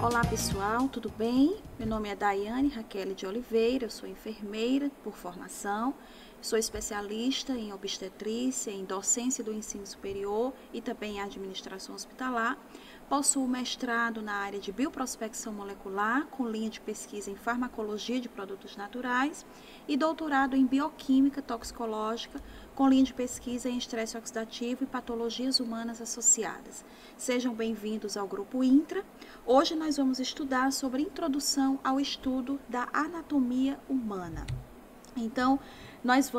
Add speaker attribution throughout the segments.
Speaker 1: Olá pessoal, tudo bem? Meu nome é Daiane Raquel de Oliveira, eu sou enfermeira por formação, sou especialista em obstetrícia, em docência do ensino superior e também em administração hospitalar. Possuo mestrado na área de bioprospecção molecular, com linha de pesquisa em farmacologia de produtos naturais, e doutorado em bioquímica toxicológica, com linha de pesquisa em estresse oxidativo e patologias humanas associadas. Sejam bem-vindos ao Grupo Intra. Hoje nós vamos estudar sobre introdução ao estudo da anatomia humana. Então, nós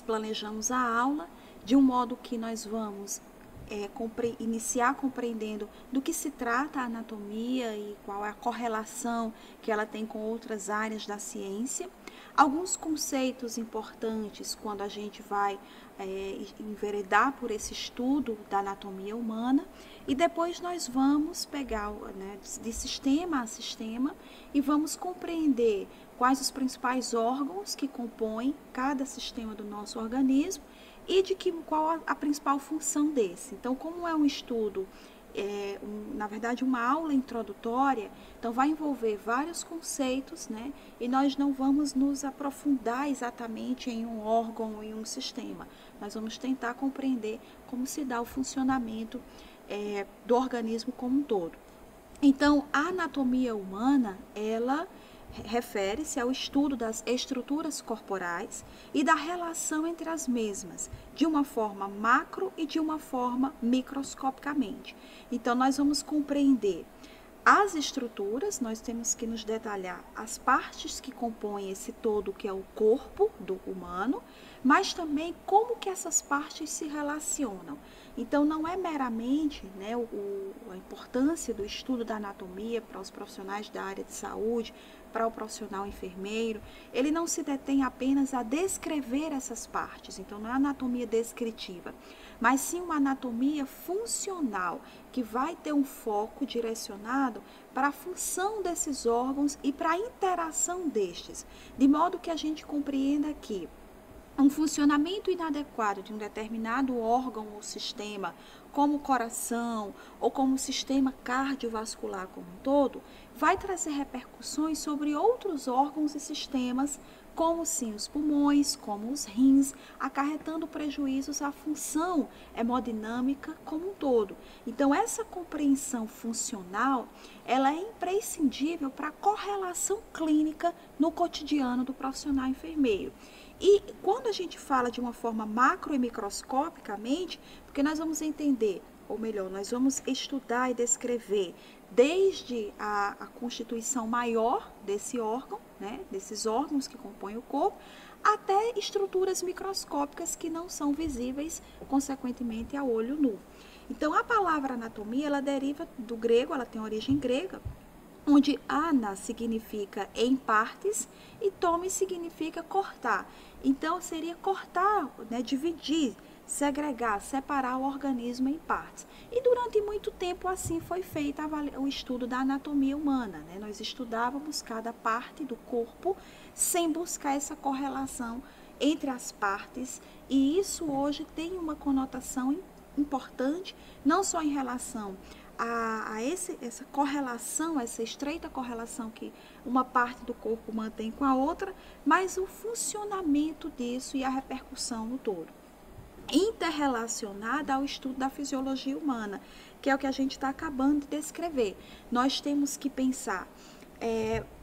Speaker 1: planejamos a aula de um modo que nós vamos iniciar compreendendo do que se trata a anatomia e qual é a correlação que ela tem com outras áreas da ciência. Alguns conceitos importantes quando a gente vai enveredar por esse estudo da anatomia humana, e depois nós vamos pegar de sistema a sistema e vamos compreender quais os principais órgãos que compõem cada sistema do nosso organismo e qual a principal função desse. Então, como é um estudo, na verdade uma aula introdutória, então vai envolver vários conceitos, né? E nós não vamos nos aprofundar exatamente em um órgão ou em um sistema. Nós vamos tentar compreender como se dá o funcionamento do organismo como um todo. Então, a anatomia humana, ela refere-se ao estudo das estruturas corporais e da relação entre as mesmas, de uma forma macro e de uma forma microscopicamente. Então, nós vamos compreender as estruturas, nós temos que nos detalhar as partes que compõem esse todo, que é o corpo do humano, mas também como que essas partes se relacionam. Então, não é meramente a importância do estudo da anatomia para os profissionais da área de saúde, para o profissional enfermeiro, ele não se detém apenas a descrever essas partes, então não é anatomia descritiva, mas sim uma anatomia funcional, que vai ter um foco direcionado para a função desses órgãos e para a interação destes, de modo que a gente compreenda que um funcionamento inadequado de um determinado órgão ou sistema, como o coração ou como o sistema cardiovascular como um todo, vai trazer repercussões sobre outros órgãos e sistemas, como sim os pulmões, como os rins, acarretando prejuízos à função hemodinâmica como um todo. Então, essa compreensão funcional, ela é imprescindível para a correlação clínica no cotidiano do profissional enfermeiro. E quando a gente fala de uma forma macro e microscopicamente, porque nós vamos entender, ou melhor, nós vamos estudar e descrever desde a constituição maior desse órgão, né, desses órgãos que compõem o corpo, até estruturas microscópicas que não são visíveis, consequentemente, a olho nu. Então, a palavra anatomia, ela deriva do grego, ela tem origem grega, onde ana significa em partes e tome significa cortar. Então, seria cortar, dividir, segregar, separar o organismo em partes. E durante muito tempo assim foi feito o estudo da anatomia humana. Nós estudávamos cada parte do corpo sem buscar essa correlação entre as partes, e isso hoje tem uma conotação importante, não só em relação essa correlação, essa estreita correlação que uma parte do corpo mantém com a outra, mas o funcionamento disso e a repercussão no todo. Interrelacionada ao estudo da fisiologia humana, que é o que a gente está acabando de descrever. Nós temos que pensar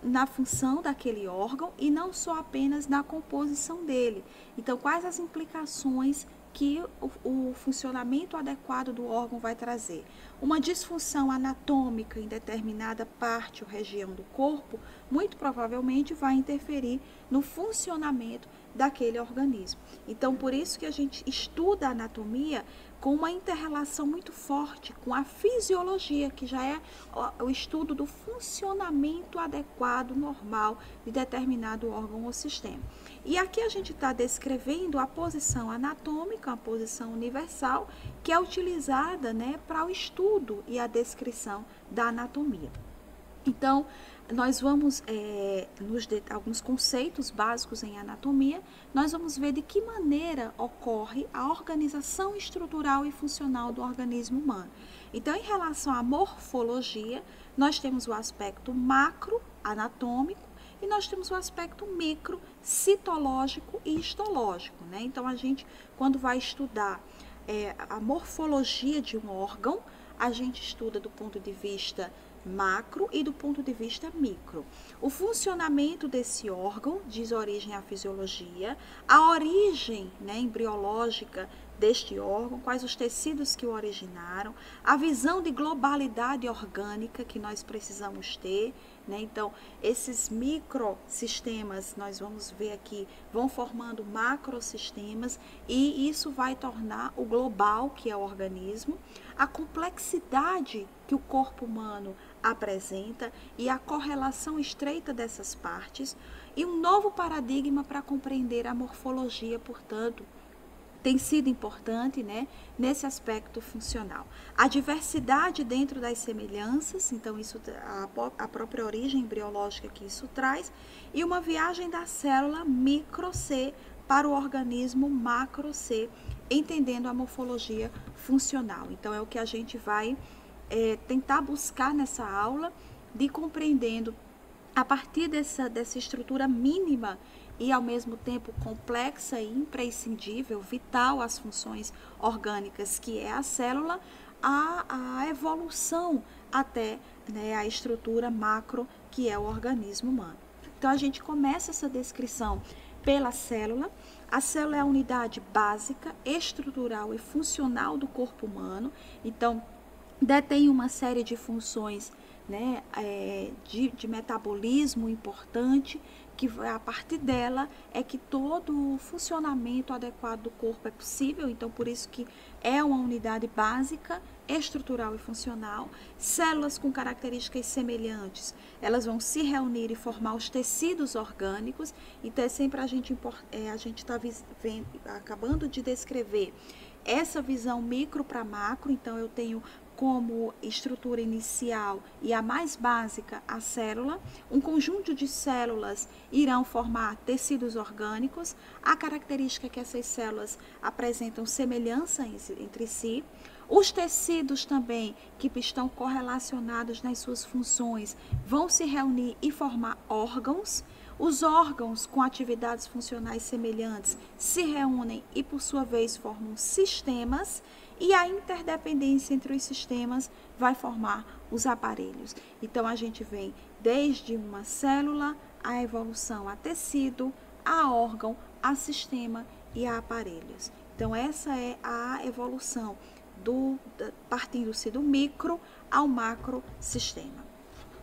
Speaker 1: na função daquele órgão e não só apenas na composição dele. Então, quais as implicações que o funcionamento adequado do órgão vai trazer? Uma disfunção anatômica em determinada parte ou região do corpo, muito provavelmente vai interferir no funcionamento daquele organismo. Então, por isso que a gente estuda a anatomia com uma inter-relação muito forte com a fisiologia, que já é o estudo do funcionamento adequado, normal, de determinado órgão ou sistema. E aqui a gente está descrevendo a posição anatômica, a posição universal, que é utilizada para o estudo e a descrição da anatomia. Então, nós vamos, alguns conceitos básicos em anatomia, nós vamos ver de que maneira ocorre a organização estrutural e funcional do organismo humano. Então, em relação à morfologia, nós temos o aspecto macro, anatômico, e nós temos o aspecto micro, citológico e histológico, né? Então, a gente, quando vai estudar a morfologia de um órgão, a gente estuda do ponto de vista macro e do ponto de vista micro. O funcionamento desse órgão diz origem à fisiologia, a origem, né, embriológica deste órgão, quais os tecidos que o originaram, a visão de globalidade orgânica que nós precisamos ter, né? Então, esses microsistemas, nós vamos ver aqui, vão formando macrosistemas e isso vai tornar o global, que é o organismo, a complexidade que o corpo humano apresenta e a correlação estreita dessas partes e um novo paradigma para compreender a morfologia, portanto, tem sido importante, né, nesse aspecto funcional. A diversidade dentro das semelhanças, então isso, a própria origem embriológica que isso traz, e uma viagem da célula micro-C para o organismo macro-C, entendendo a morfologia funcional. Então, é o que a gente vai tentar buscar nessa aula, de compreendendo a partir dessa estrutura mínima e ao mesmo tempo complexa e imprescindível, vital às funções orgânicas, que é a célula, a evolução até, né, a estrutura macro, que é o organismo humano. Então, a gente começa essa descrição pela célula. A célula é a unidade básica, estrutural e funcional do corpo humano. Então, detém uma série de funções, né, de metabolismo importante, que a partir dela é que todo o funcionamento adequado do corpo é possível. Então, por isso que é uma unidade básica, estrutural e funcional. Células com características semelhantes, elas vão se reunir e formar os tecidos orgânicos. Então, é sempre a gente está acabando de descrever essa visão micro para macro. Então, eu tenho como estrutura inicial e a mais básica a célula. Um conjunto de células irão formar tecidos orgânicos. A característica é que essas células apresentam semelhança entre si. Os tecidos também, que estão correlacionados nas suas funções, vão se reunir e formar órgãos. Os órgãos com atividades funcionais semelhantes se reúnem e, por sua vez, formam sistemas. E a interdependência entre os sistemas vai formar os aparelhos. Então, a gente vem desde uma célula, a evolução a tecido, a órgão, a sistema e a aparelhos. Então, essa é a evolução partindo-se do micro ao macro sistema.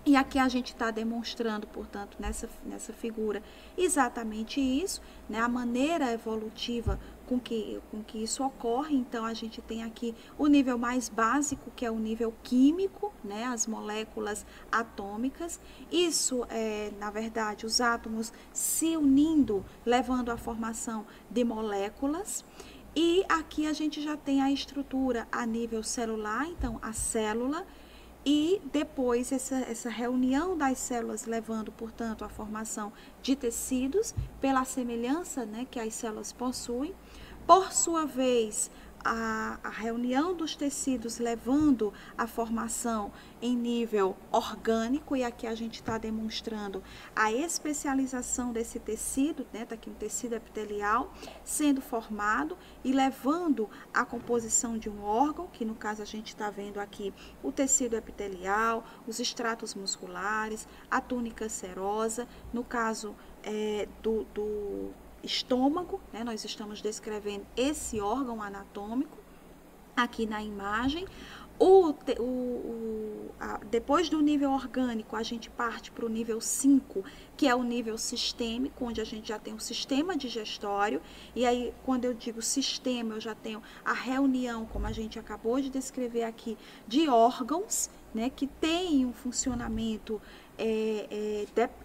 Speaker 1: E aqui a gente está demonstrando, portanto, nessa figura, exatamente isso, né? A maneira evolutiva com que isso ocorre. Então, a gente tem aqui o nível mais básico, que é o nível químico, né? As moléculas atômicas. Isso é, na verdade, os átomos se unindo, levando à formação de moléculas. E aqui a gente já tem a estrutura a nível celular, então, a célula. E depois essa reunião das células levando, portanto, à formação de tecidos pela semelhança, né, que as células possuem. Por sua vez, a reunião dos tecidos levando à formação em nível orgânico, e aqui a gente está demonstrando a especialização desse tecido, né? Está aqui um tecido epitelial sendo formado e levando à composição de um órgão, que no caso a gente está vendo aqui o tecido epitelial, os estratos musculares, a túnica serosa, no caso do estômago, né? Nós estamos descrevendo esse órgão anatômico aqui na imagem. Depois do nível orgânico, a gente parte para o nível 5, que é o nível sistêmico, onde a gente já tem um sistema digestório. E aí, quando eu digo sistema, eu já tenho a reunião, como a gente acabou de descrever aqui, de órgãos, né, que têm um funcionamento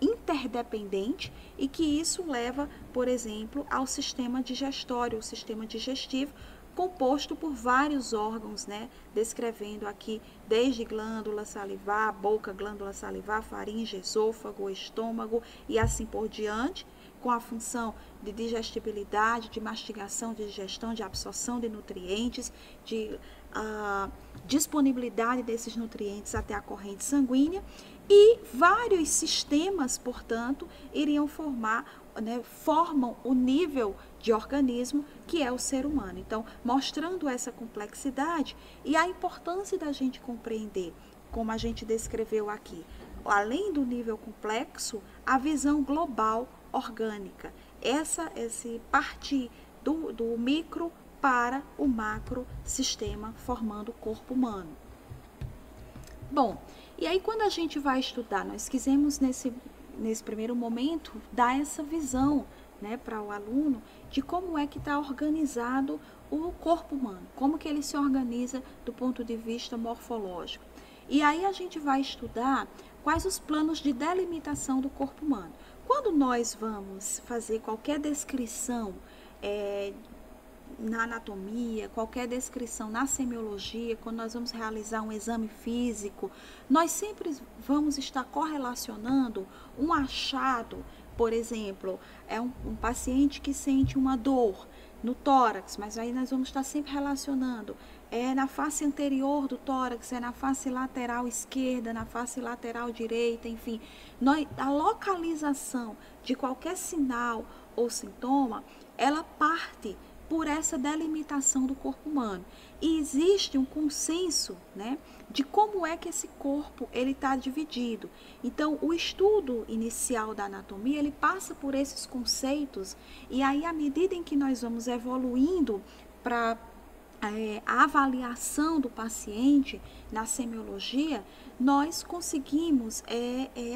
Speaker 1: interdependente, e que isso leva, por exemplo, ao sistema digestório, o sistema digestivo, composto por vários órgãos, né? Descrevendo aqui desde glândula salivar, boca, glândula salivar, faringe, esôfago, estômago e assim por diante, com a função de digestibilidade, de mastigação, de digestão, de absorção de nutrientes, de disponibilidade desses nutrientes até a corrente sanguínea, e vários sistemas, portanto, iriam formam o nível de organismo que é o ser humano. Então, mostrando essa complexidade e a importância da gente compreender, como a gente descreveu aqui, além do nível complexo, a visão global orgânica. Esse partir do micro para o macro sistema, formando o corpo humano. Bom, e aí quando a gente vai estudar, nós quisemos nesse primeiro momento dar essa visão, né, para o aluno de como é que está organizado o corpo humano, como que ele se organiza do ponto de vista morfológico. E aí a gente vai estudar quais os planos de delimitação do corpo humano. Quando nós vamos fazer qualquer descrição na anatomia, qualquer descrição na semiologia, quando nós vamos realizar um exame físico, nós sempre vamos estar correlacionando um achado, por exemplo, é um paciente que sente uma dor no tórax, mas aí nós vamos estar sempre relacionando, é na face anterior do tórax, é na face lateral esquerda, na face lateral direita, enfim, a localização de qualquer sinal ou sintoma, ela parte por essa delimitação do corpo humano. E existe um consenso, né, de como é que esse corpo ele está dividido. Então, o estudo inicial da anatomia, ele passa por esses conceitos, e aí, à medida em que nós vamos evoluindo para a avaliação do paciente na semiologia, nós conseguimos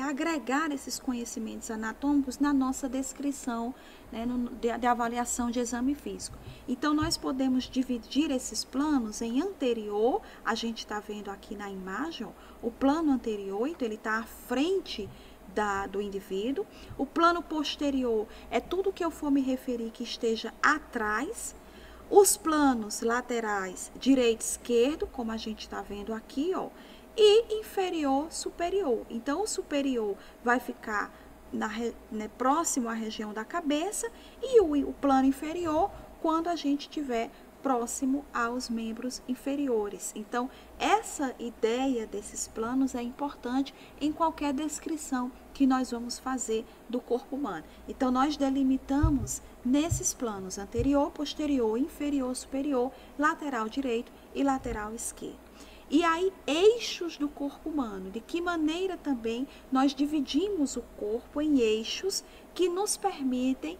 Speaker 1: agregar esses conhecimentos anatômicos na nossa descrição, né, de avaliação de exame físico. Então, nós podemos dividir esses planos em anterior, a gente está vendo aqui na imagem, ó, o plano anterior, então ele está à frente do indivíduo. O plano posterior é tudo que eu for me referir que esteja atrás. Os planos laterais, direito e esquerdo, como a gente está vendo aqui, ó, e inferior, superior. Então, o superior vai ficar próximo à região da cabeça e o plano inferior quando a gente estiver próximo aos membros inferiores. Então, essa ideia desses planos é importante em qualquer descrição que nós vamos fazer do corpo humano. Então, nós delimitamos nesses planos anterior, posterior, inferior, superior, lateral direito e lateral esquerdo. E aí, eixos do corpo humano, de que maneira também nós dividimos o corpo em eixos que nos permitem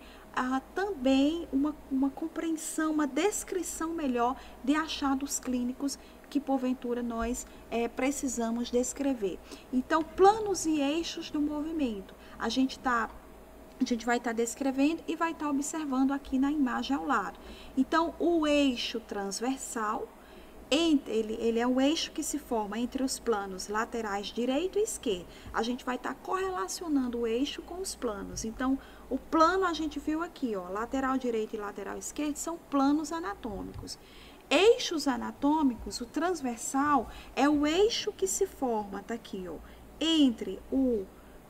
Speaker 1: também uma compreensão, uma descrição melhor de achados clínicos que porventura nós precisamos descrever. Então, planos e eixos do movimento, a gente vai estar descrevendo e vai estar observando aqui na imagem ao lado. Então, o eixo transversal, ele é o eixo que se forma entre os planos laterais direito e esquerdo. A gente vai estar correlacionando o eixo com os planos. Então, o plano a gente viu aqui, ó, lateral direito e lateral esquerdo são planos anatômicos. Eixos anatômicos, o transversal é o eixo que se forma, tá aqui, ó, entre o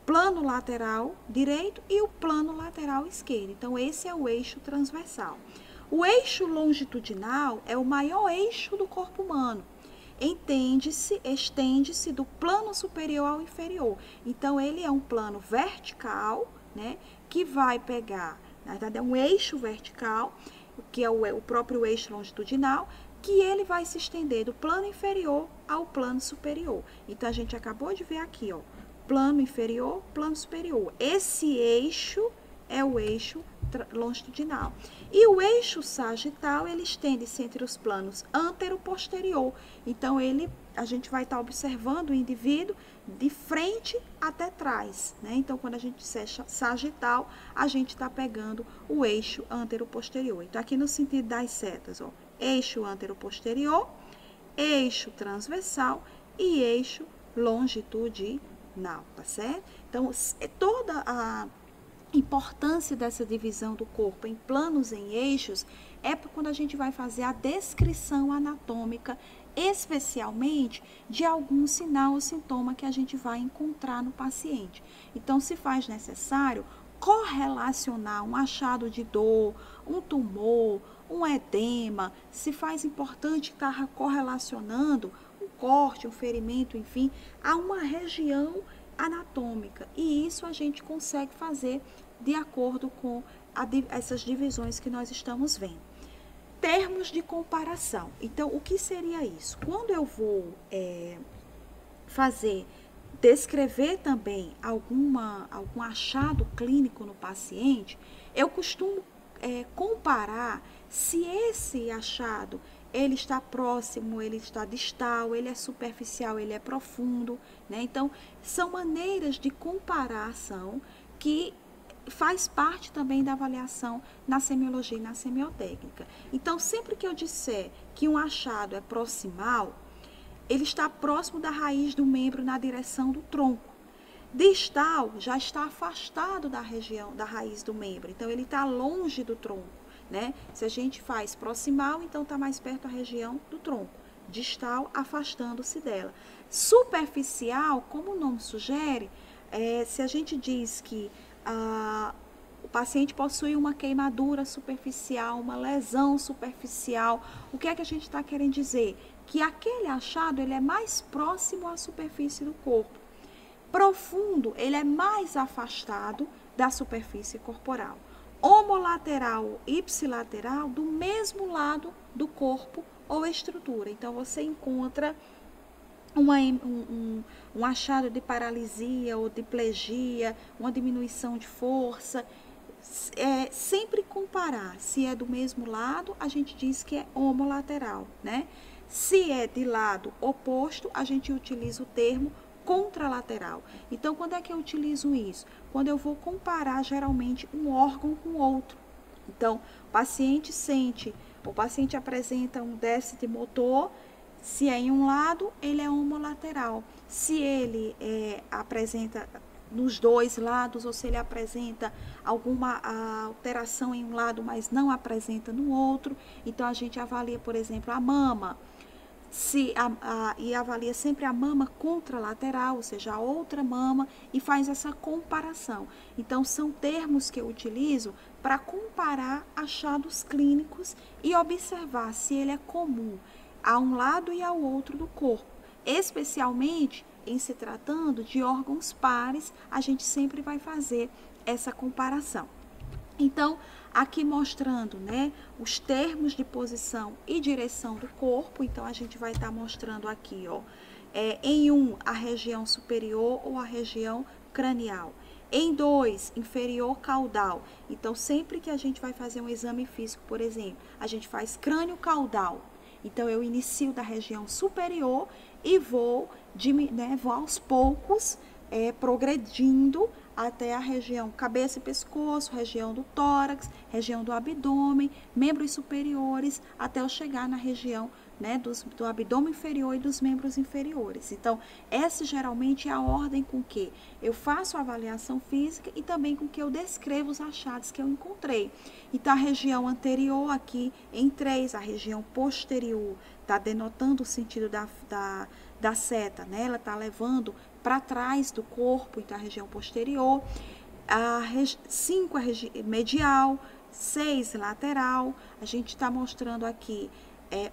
Speaker 1: plano lateral direito e o plano lateral esquerdo. Então, esse é o eixo transversal. O eixo longitudinal é o maior eixo do corpo humano. Estende-se do plano superior ao inferior. Então, ele é um plano vertical, né, que vai pegar, na verdade, é um eixo vertical, que é o próprio eixo longitudinal, que ele vai se estender do plano inferior ao plano superior. Então, a gente acabou de ver aqui, ó, plano inferior, plano superior. Esse eixo é o eixo longitudinal. E o eixo sagital, ele estende-se entre os planos antero-posterior. Então, a gente vai estar observando o indivíduo de frente até trás, né? Então, quando a gente disser sagital, a gente está pegando o eixo antero-posterior. Então, aqui no sentido das setas, ó, eixo antero-posterior, eixo transversal e eixo longitudinal, tá certo? Então, toda a importância dessa divisão do corpo em planos, em eixos, é quando a gente vai fazer a descrição anatômica, especialmente de algum sinal ou sintoma que a gente vai encontrar no paciente. Então, se faz necessário correlacionar um achado de dor, um tumor, um edema, se faz importante estar correlacionando um corte, um ferimento, enfim, a uma região anatômica. E isso a gente consegue fazer de acordo com essas divisões que nós estamos vendo. Termos de comparação. Então, o que seria isso? Quando eu vou descrever também algum achado clínico no paciente, eu costumo comparar se esse achado ele está próximo, ele está distal, ele é superficial, ele é profundo, né? Então, são maneiras de comparação que faz parte também da avaliação na semiologia e na semiotécnica. Então, sempre que eu disser que um achado é proximal, ele está próximo da raiz do membro na direção do tronco. Distal já está afastado da região, da raiz do membro, então ele está longe do tronco, né? Se a gente faz proximal, então está mais perto da região do tronco. Distal, afastando-se dela. Superficial, como o nome sugere, se a gente diz que o paciente possui uma queimadura superficial, uma lesão superficial, o que é que a gente está querendo dizer? Que aquele achado ele é mais próximo à superfície do corpo. Profundo, ele é mais afastado da superfície corporal. Homolateral ou ipsilateral, do mesmo lado do corpo ou estrutura. Então, você encontra um achado de paralisia ou diplegia, uma diminuição de força. Sempre comparar. Se é do mesmo lado, a gente diz que é homolateral, né? Se é de lado oposto, a gente utiliza o termo contralateral. Então, quando é que eu utilizo isso? Quando eu vou comparar, geralmente, um órgão com outro. Então, o paciente apresenta um déficit motor. Se é em um lado, ele é homolateral. Se ele apresenta nos dois lados, ou se ele apresenta alguma alteração em um lado, mas não apresenta no outro, então a gente avalia, por exemplo, a mama, e avalia sempre a mama contralateral, ou seja, a outra mama, e faz essa comparação. Então, são termos que eu utilizo para comparar achados clínicos e observar se ele é comum a um lado e ao outro do corpo. Especialmente em se tratando de órgãos pares, a gente sempre vai fazer essa comparação. Então, aqui mostrando, né, os termos de posição e direção do corpo. Então, a gente vai estar mostrando aqui, ó, em 1, a região superior ou a região cranial. Em 2, inferior caudal. Então, sempre que a gente vai fazer um exame físico, por exemplo, a gente faz crânio caudal. Então, eu inicio da região superior e vou aos poucos progredindo até a região cabeça e pescoço, região do tórax, região do abdômen, membros superiores, até eu chegar na região, né, do abdômen inferior e dos membros inferiores. Então, essa geralmente é a ordem com que eu faço a avaliação física e também com que eu descrevo os achados que eu encontrei. Então, a região anterior aqui em 3, a região posterior, está denotando o sentido da seta, né? Ela está levando para trás do corpo, então a região posterior. 5, a região medial. 6, lateral. A gente está mostrando aqui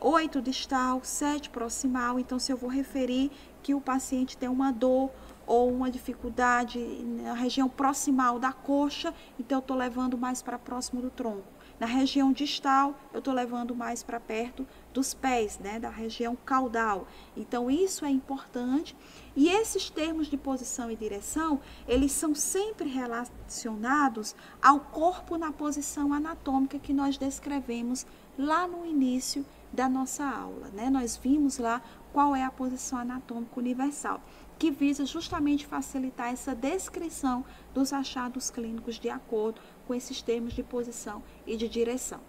Speaker 1: 8, distal. 7, proximal. Então, se eu vou referir que o paciente tem uma dor ou uma dificuldade na região proximal da coxa, então eu estou levando mais para próximo do tronco. Na região distal, eu estou levando mais para perto dos pés, né, da região caudal. Então, isso é importante. E esses termos de posição e direção, eles são sempre relacionados ao corpo na posição anatômica que nós descrevemos lá no início da nossa aula, né? Nós vimos lá qual é a posição anatômica universal, que visa justamente facilitar essa descrição dos achados clínicos de acordo com esses termos de posição e de direção.